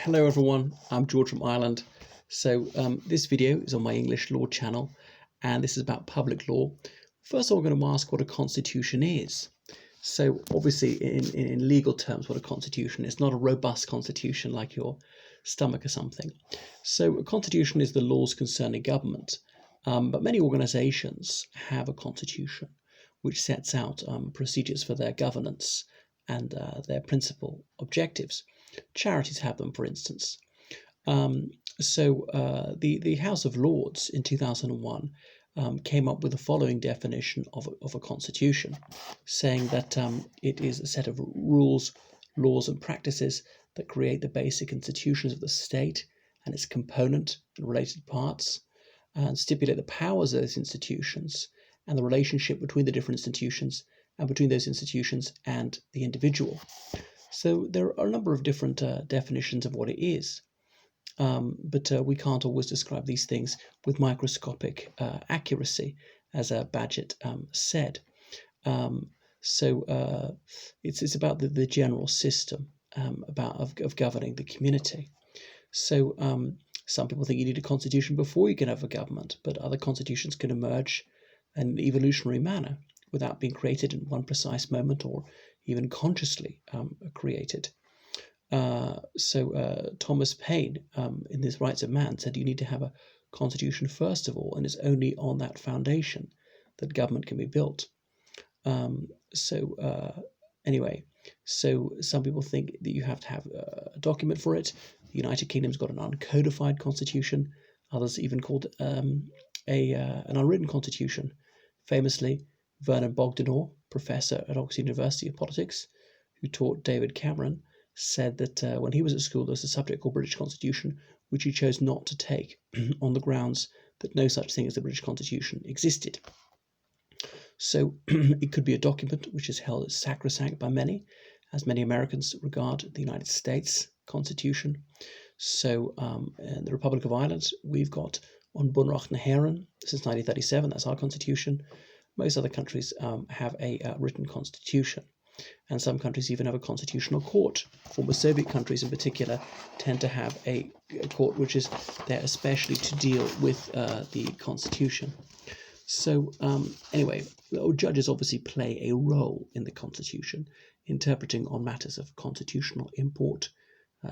Hello everyone, I'm George from Ireland. This video is on my English law channel and this is about public law. First of all, I'm going to ask what a constitution is. So obviously in legal terms, what a constitution is, not a robust constitution like your stomach or something. So a constitution is the laws concerning government, but many organizations have a constitution which sets out procedures for their governance and their principal objectives. Charities have them, for instance. The House of Lords in 2001 came up with the following definition of a constitution, saying that it is a set of rules, laws, and practices that create the basic institutions of the state and its component and related parts, and stipulate the powers of those institutions and the relationship between the different institutions and between those institutions and the individual. So there are a number of different definitions of what it is, but we can't always describe these things with microscopic accuracy, as Bagehot said. It's about the general system of governing the community. Some people think you need a constitution before you can have a government, but other constitutions can emerge in an evolutionary manner without being created in one precise moment or even consciously created. Thomas Paine, in his Rights of Man, said you need to have a constitution first of all, and it's only on that foundation that government can be built. Some people think that you have to have a document for it. The United Kingdom's got an uncodified constitution. Others even called an unwritten constitution. Famously, Vernon Bogdanor, professor at Oxford University of Politics, who taught David Cameron, said that when he was at school, there was a subject called British Constitution, which he chose not to take on the grounds that no such thing as the British Constitution existed. So it could be a document which is held as sacrosanct by many, as many Americans regard the United States Constitution. In the Republic of Ireland, we've got An Bunreacht na hÉireann since 1937, that's our constitution. Most other countries have a written constitution, and some countries even have a constitutional court. Former Soviet countries in particular tend to have a court which is there especially to deal with the constitution. Judges obviously play a role in the constitution, interpreting on matters of constitutional import,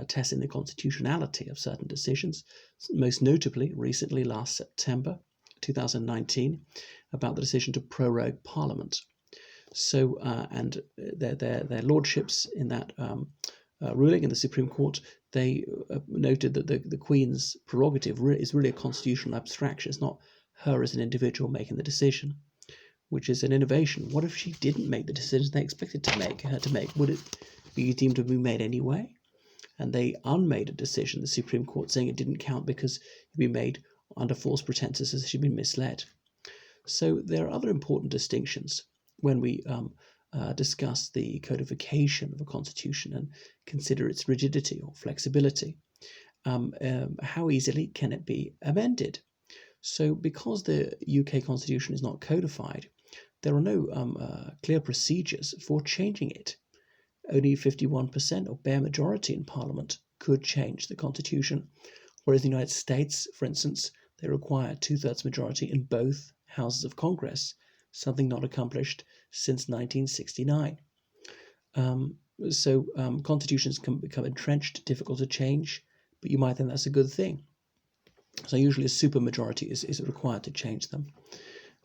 testing the constitutionality of certain decisions, most notably recently last September 2019 about the decision to prorogue Parliament. And their lordships in that ruling in the Supreme Court, they noted that the Queen's prerogative is really a constitutional abstraction. It's not her as an individual making the decision, which is an innovation. What if she didn't make the decision they expected her to make? Would it be deemed to be made anyway? And they unmade a decision, the Supreme Court, saying it didn't count because it had been made under false pretenses as she'd been misled. So there are other important distinctions when we discuss the codification of a constitution and consider its rigidity or flexibility. How easily can it be amended? So because the UK constitution is not codified, there are no clear procedures for changing it. Only 51% or bare majority in Parliament could change the constitution, whereas in the United States, for instance, they require 2/3 majority in both houses of Congress, something not accomplished since 1969. Constitutions can become entrenched, difficult to change, but you might think that's a good thing. So usually a supermajority is required to change them.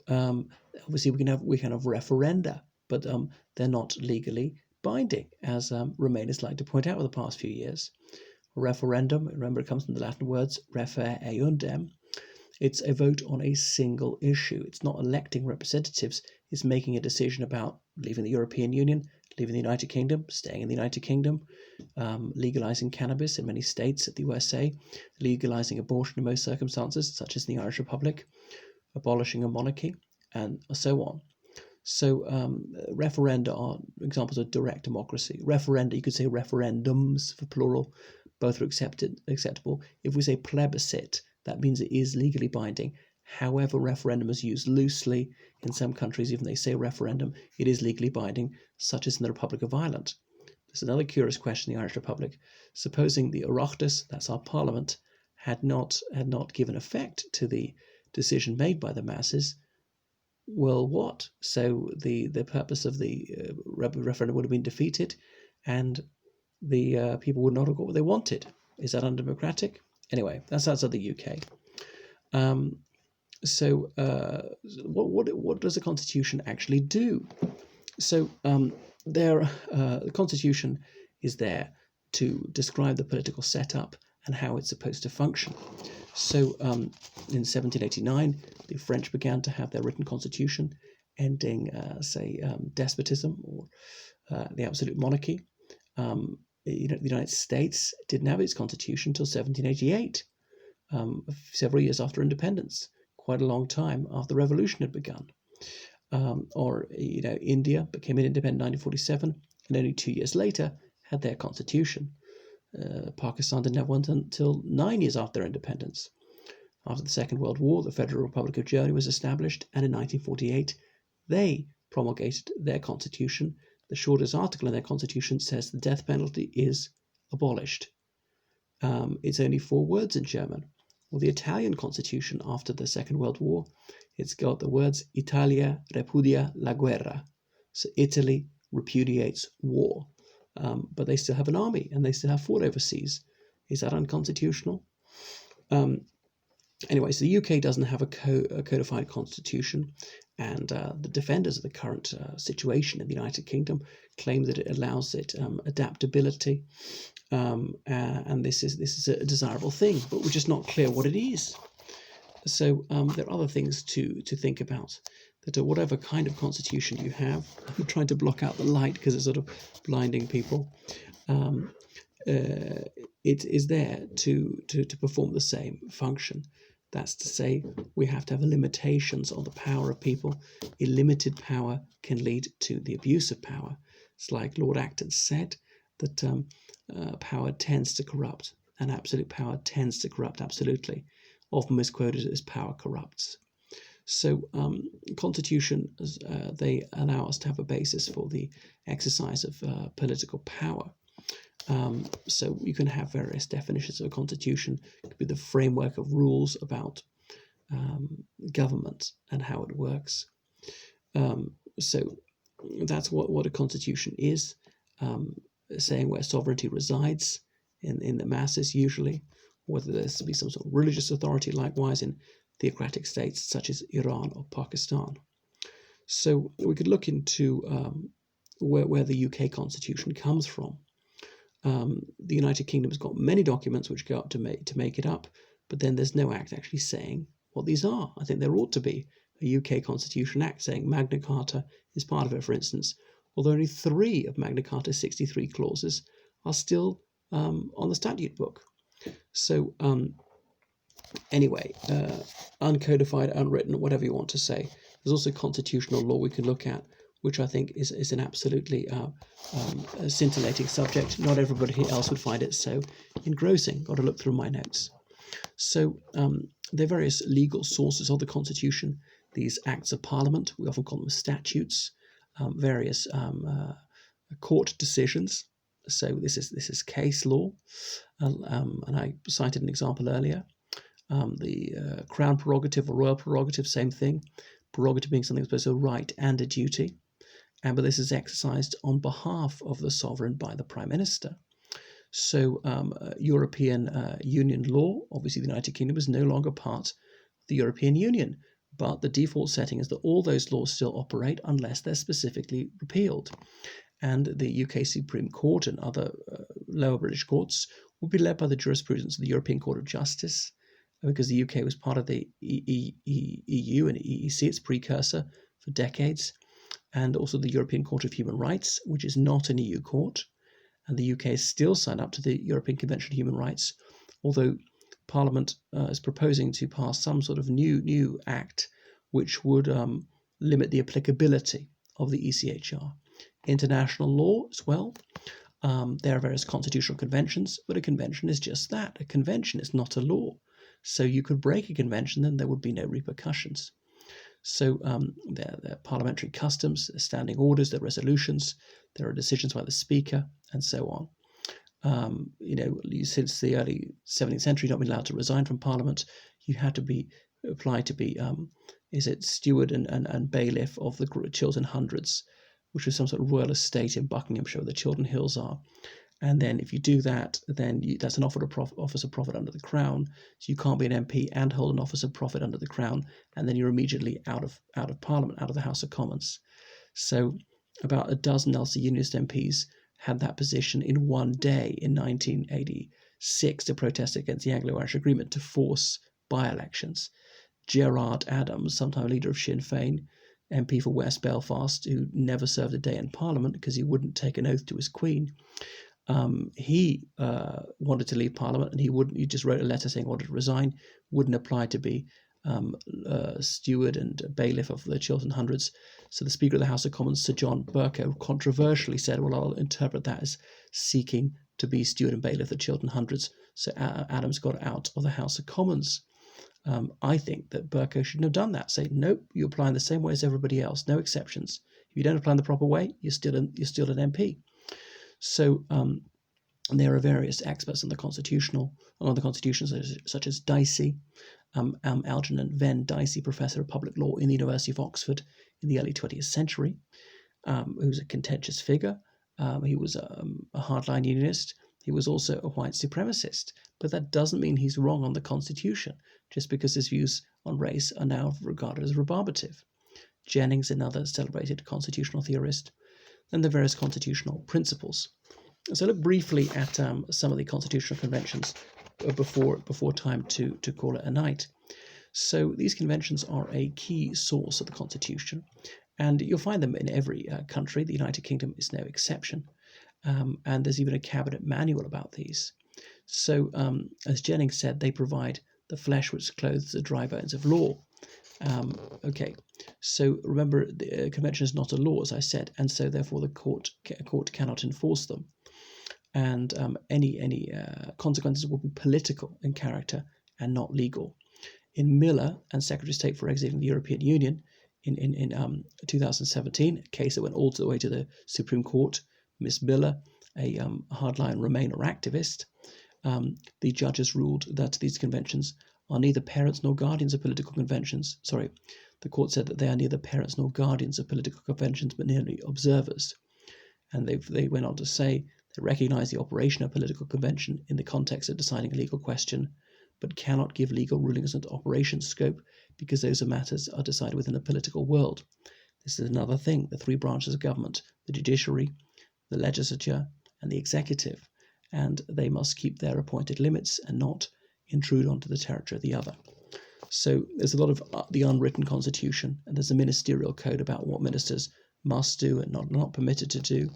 Obviously, we can have referenda, but they're not legally binding, as Remainers like to point out over the past few years. A referendum, remember, it comes from the Latin words refer eundem. It's a vote on a single issue. It's not electing representatives. It's making a decision about leaving the European Union, leaving the United Kingdom, staying in the United Kingdom, legalizing cannabis in many states of the USA, legalizing abortion in most circumstances, such as in the Irish Republic, abolishing a monarchy, and so on. Referenda are examples of direct democracy. Referenda, you could say referendums for plural, both are acceptable. If we say plebiscite, that means it is legally binding. However, referendum is used loosely. In some countries, even they say referendum, it is legally binding, such as in the Republic of Ireland. The There's another curious question in the Irish Republic. Supposing the Oireachtas, that's our parliament, had not given effect to the decision made by the masses, well, what? So the purpose of the referendum would have been defeated, and the people would not have got what they wanted. Is that undemocratic? Anyway, that's outside the UK. What does the Constitution actually do? So the Constitution is there to describe the political setup and how it's supposed to function. So in 1789, the French began to have their written constitution, ending, despotism or the absolute monarchy. The United States didn't have its constitution until 1788, several years after independence, quite a long time after the revolution had begun. India became independent in 1947, and only 2 years later had their constitution. Pakistan didn't have one until 9 years after their independence. After the Second World War, the Federal Republic of Germany was established, and in 1948, they promulgated their constitution. The shortest article in their constitution says the death penalty is abolished. It's only 4 words in German. Well, the Italian constitution after the Second World War, it's got the words Italia repudia la guerra. So Italy repudiates war. But they still have an army and they still have fought overseas. Is that unconstitutional? Anyway, so the UK doesn't have a codified constitution, and the defenders of the current situation in the United Kingdom claim that it allows it adaptability, and this is a desirable thing, but we're just not clear what it is. So there are other things to think about. That whatever kind of constitution you have, I'm trying to block out the light because it's sort of blinding people. It is there to perform the same function. That's to say, we have to have limitations on the power of people. Illimited power can lead to the abuse of power. It's like Lord Acton said, that power tends to corrupt, and absolute power tends to corrupt absolutely. Often misquoted as power corrupts. So constitutions, they allow us to have a basis for the exercise of political power. So you can have various definitions of a constitution. It could be the framework of rules about government and how it works. So that's what a constitution is, saying where sovereignty resides in the masses usually, whether there's to be some sort of religious authority, likewise in theocratic states such as Iran or Pakistan. So we could look into where the UK constitution comes from. The United Kingdom has got many documents which go up to make it up, but then there's no act actually saying what these are. I think there ought to be a UK Constitution Act saying Magna Carta is part of it, for instance, although only 3 of Magna Carta's 63 clauses are still on the statute book. So anyway, uncodified, unwritten, whatever you want to say. There's also constitutional law we could look at, which I think is an absolutely scintillating subject. Not everybody else would find it so engrossing. Got to look through my notes. So there are various legal sources of the Constitution. These acts of Parliament, we often call them statutes, various court decisions. So this is case law, and I cited an example earlier. The crown prerogative or royal prerogative, same thing. Prerogative being something that's both a right and a duty, but this is exercised on behalf of the sovereign by the Prime Minister. So European Union law, obviously the United Kingdom is no longer part of the European Union, but the default setting is that all those laws still operate unless they're specifically repealed. And the UK Supreme Court and other lower British courts will be led by the jurisprudence of the European Court of Justice, because the UK was part of the EU and EEC, its precursor, for decades, and also the European Court of Human Rights, which is not an EU court, and the UK is still signed up to the European Convention on Human Rights, although Parliament is proposing to pass some sort of new act which would limit the applicability of the ECHR. International law as well. There are various constitutional conventions, but a convention is just that. A convention is not a law. So you could break a convention and there would be no repercussions. So there are parliamentary customs, there are standing orders, there are resolutions, there are decisions by the Speaker, and so on. Since the early 17th century, not been allowed to resign from Parliament. You had to apply to be steward and bailiff of the Chiltern Hundreds, which was some sort of royal estate in Buckinghamshire, where the Chiltern Hills are. And then if you do that, then that's an office of profit under the Crown. So you can't be an MP and hold an office of profit under the Crown, and then you're immediately out of Parliament, out of the House of Commons. So about a dozen Ulster Unionist MPs had that position in one day in 1986 to protest against the Anglo-Irish Agreement to force by-elections. Gerard Adams, sometime leader of Sinn Féin, MP for West Belfast, who never served a day in Parliament because he wouldn't take an oath to his Queen, he wanted to leave Parliament, and he just wrote a letter saying he wanted to resign, wouldn't apply to be steward and bailiff of the Chiltern Hundreds. So the Speaker of the House of Commons, Sir John Bercow, controversially said, well, I'll interpret that as seeking to be steward and bailiff of the Chiltern Hundreds. So Adams got out of the House of Commons. I think that Bercow shouldn't have done that. Say, nope, you apply in the same way as everybody else, no exceptions. If you don't apply in the proper way, you're still an MP. So there are various experts on the Constitution, such as Dicey, Algernon Venn Dicey, Professor of Public Law in the University of Oxford in the early 20th century, who was a contentious figure. He was a hardline unionist. He was also a white supremacist. But that doesn't mean he's wrong on the Constitution, just because his views on race are now regarded as rebarbative. Jennings, another celebrated constitutional theorist, and the various constitutional principles. So look briefly at some of the constitutional conventions before time to call it a night. So these conventions are a key source of the Constitution, and you'll find them in every country. The United Kingdom is no exception, and there's even a cabinet manual about these. So as Jennings said, they provide the flesh which clothes the dry bones of law. So remember, the convention is not a law, as I said, and so therefore the court cannot enforce them. And any consequences will be political in character and not legal. In Miller and Secretary of State for exiting the European Union in 2017, a case that went all the way to the Supreme Court, Miss Miller, a hardline Remainer activist, the judges ruled that these conventions are neither parents nor guardians of political conventions. The court said that they are neither parents nor guardians of political conventions, but merely observers. And they went on to say they recognize the operation of political convention in the context of deciding a legal question, but cannot give legal rulings and operation scope because those matters are decided within the political world. This is another thing, the three branches of government, the judiciary, the legislature, and the executive, and they must keep their appointed limits and not intrude onto the territory of the other. So there's a lot of the unwritten constitution, and there's a ministerial code about what ministers must do and not permitted to do.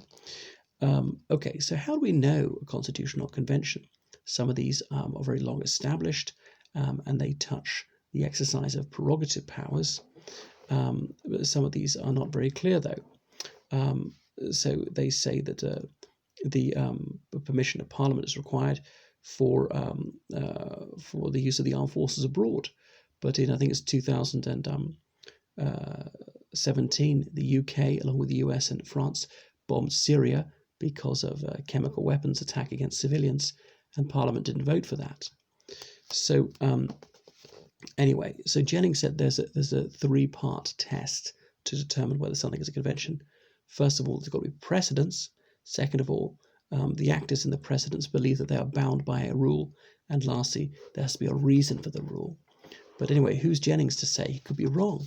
So how do we know a constitutional convention? Some of these are very long established, and they touch the exercise of prerogative powers. Some of these are not very clear, though. So they say that the permission of Parliament is required for the use of the armed forces abroad. But I think it's 2017, the UK, along with the US and France, bombed Syria because of a chemical weapons attack against civilians, and Parliament didn't vote for that. So so Jennings said there's a three-part test to determine whether something is a convention. First of all, there's got to be precedents. Second of all, the actors in the precedents believe that they are bound by a rule. And lastly, there has to be a reason for the rule. But anyway, who's Jennings to say? He could be wrong.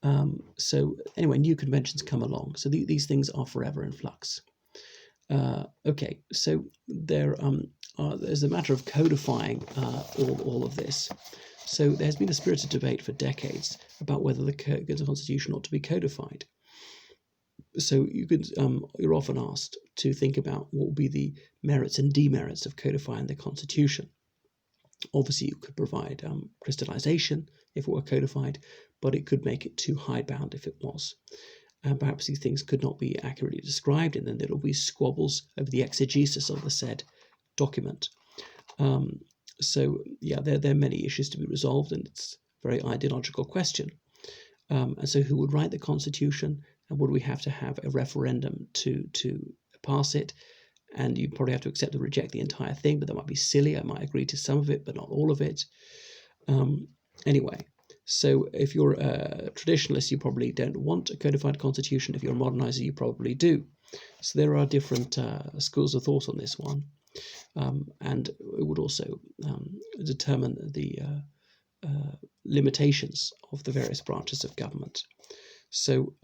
New conventions come along. So these things are forever in flux. So there's a matter of codifying all of this. So there's been a spirited debate for decades about whether the Constitution ought to be codified. So you're often asked to think about what would be the merits and demerits of codifying the Constitution. Obviously, you could provide crystallization if it were codified, but it could make it too hidebound if it was. Perhaps these things could not be accurately described, and then there will be squabbles over the exegesis of the said document. There are many issues to be resolved, and it's a very ideological question. And so who would write the constitution, and would we have to have a referendum to pass it? And you probably have to accept or reject the entire thing, but that might be silly. I might agree to some of it, but not all of it. Anyway, so if you're a traditionalist, you probably don't want a codified constitution. If you're a modernizer, you probably do. So there are different schools of thought on this one. And it would also determine the limitations of the various branches of government. So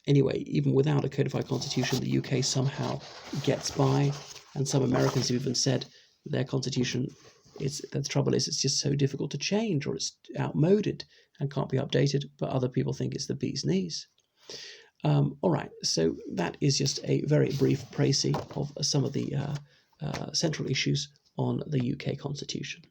anyway, even without a codified constitution, the UK somehow gets by, and some Americans have even said their constitution the trouble is it's just so difficult to change, or it's outmoded and can't be updated, but other people think it's the bee's knees. All right, so that is just a very brief précis of some of the central issues on the UK Constitution.